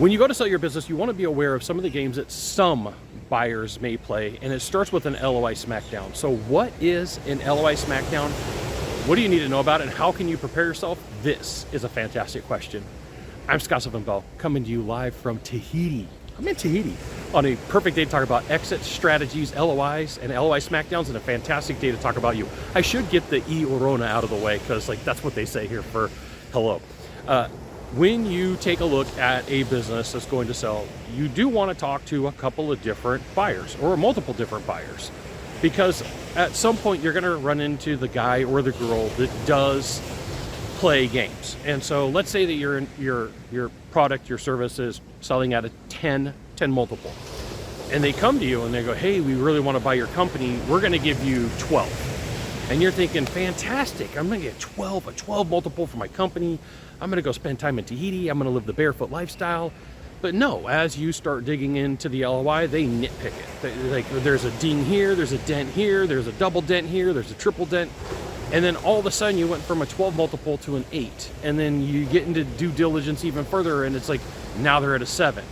When you go to sell your business, you want to be aware of some of the games that some buyers may play, and it starts with an LOI Smackdown. So what is an LOI Smackdown? What do you need to know about it, and how can you prepare yourself? This is a fantastic question. I'm Scott Sylvan, coming to you live from Tahiti. I'm in Tahiti on a perfect day to talk about exit strategies, LOIs, and LOI Smackdowns, and a fantastic day to talk about you. I should get the E Orona out of the way, because that's what they say here for hello. When you take a look at a business that's going to sell, you do want to talk to a couple of different buyers or multiple different buyers, because at some point you're going to run into the guy or the girl that does play games. And so let's say that your product, your service is selling at a 10 multiple, and they come to you and they go, hey, we really want to buy your company, we're going to give you 12. And you're thinking, fantastic, I'm going to get a 12 multiple for my company. I'm going to go spend time in Tahiti. I'm going to live the barefoot lifestyle. But no, as you start digging into the LOI, they nitpick it. There's a ding here, there's a dent here, there's a double dent here, there's a triple dent. And then all of a sudden you went from a 12 multiple to an 8. And then you get into due diligence even further, and it's like, now they're at a 7.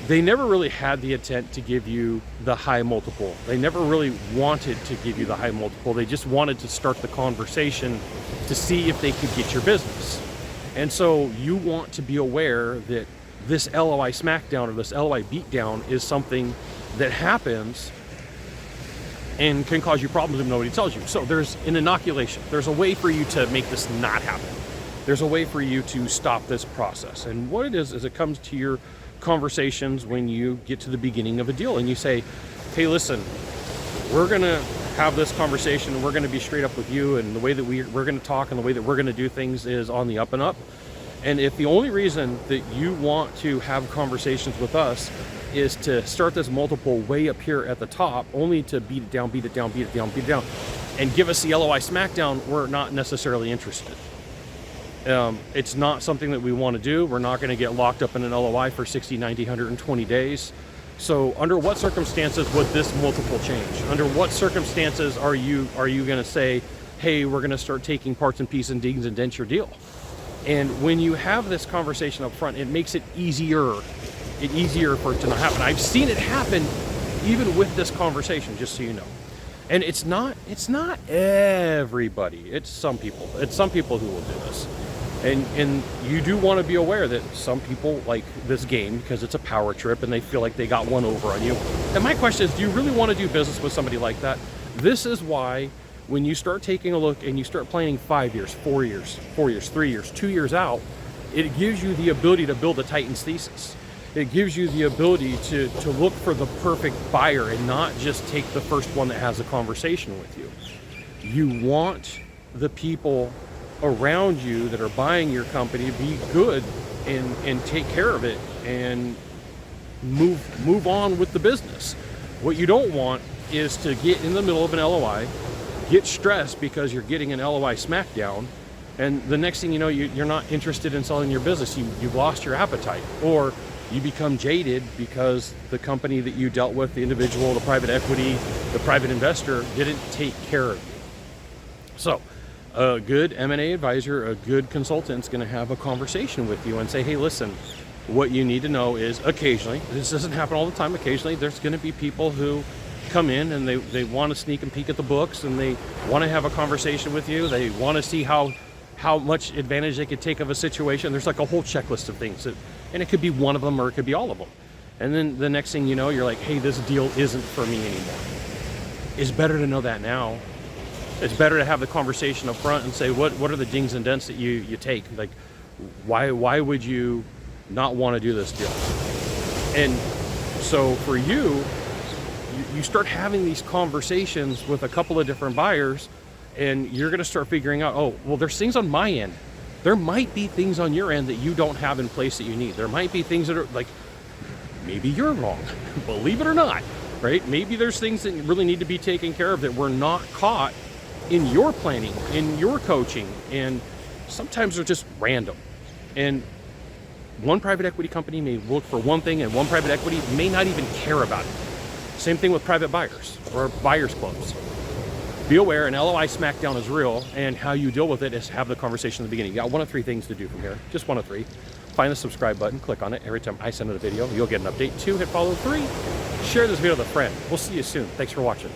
They never really had the intent to give you the high multiple. They never really wanted to give you the high multiple. They just wanted to start the conversation to see if they could get your business. And so you want to be aware that this LOI Smackdown or this LOI Beatdown is something that happens and can cause you problems if nobody tells you. So there's an inoculation. There's a way for you to make this not happen. There's a way for you to stop this process. And what it is it comes to your conversations when you get to the beginning of a deal and you say, hey, listen, we're going to have this conversation and we're going to be straight up with you, and the way that we're going to talk and the way that we're going to do things is on the up and up. And if the only reason that you want to have conversations with us is to start this multiple way up here at the top, only to beat it down, and give us the LOI Smackdown, we're not necessarily interested. It's not something that we want to do. We're not going to get locked up in an LOI for 60, 90, 120 days. So under what circumstances would this multiple change? Under what circumstances are you going to say, hey, we're going to start taking parts and pieces and dings and dents your deal? And when you have this conversation up front, it makes it easier for it to not happen. I've seen it happen even with this conversation, just so you know. And it's not everybody. It's some people. It's some people who will do this. And you do want to be aware that some people like this game because it's a power trip and they feel like they got one over on you. And my question is, do you really want to do business with somebody like that? This is why when you start taking a look and you start planning 5 years, 4 years, 3 years, 2 years out, it gives you the ability to build a Titan's thesis. It gives you the ability to look for the perfect buyer and not just take the first one that has a conversation with you. You want the people around you that are buying your company to be good and take care of it and move on with the business. What you don't want is to get in the middle of an LOI, get stressed because you're getting an LOI Smackdown, and the next thing you know, you're not interested in selling your business. You've lost your appetite, or you become jaded because the company that you dealt with, the individual, the private equity, the private investor, didn't take care of you. So a good M&A advisor, a good consultant is going to have a conversation with you and say, hey, listen, what you need to know is occasionally, this doesn't happen all the time, occasionally there's going to be people who come in and they want to sneak and peek at the books, and they want to have a conversation with you. They want to see how much advantage they could take of a situation. There's like a whole checklist of things, and it could be one of them or it could be all of them. And then the next thing you know, you're like, hey, this deal isn't for me anymore. It's better to know that now. It's better to have the conversation up front and say, what are the dings and dents that you take? Like, why would you not want to do this deal? And so for you start having these conversations with a couple of different buyers, and you're going to start figuring out, oh, well, there's things on my end. There might be things on your end that you don't have in place that you need. There might be things that are like, maybe you're wrong, believe it or not, right? Maybe there's things that really need to be taken care of that were not caught in your planning, in your coaching, and sometimes they're just random. And one private equity company may look for one thing, and one private equity may not even care about it. Same thing with private buyers or buyers clubs. Be aware, an LOI Smackdown is real, and how you deal with it is have the conversation in the beginning. You got one of three things to do from here, just one of three. find the subscribe button, click on it. Every time I send out a video, you'll get an update. 2, hit follow. 3, share this video with a friend. We'll see you soon. Thanks for watching.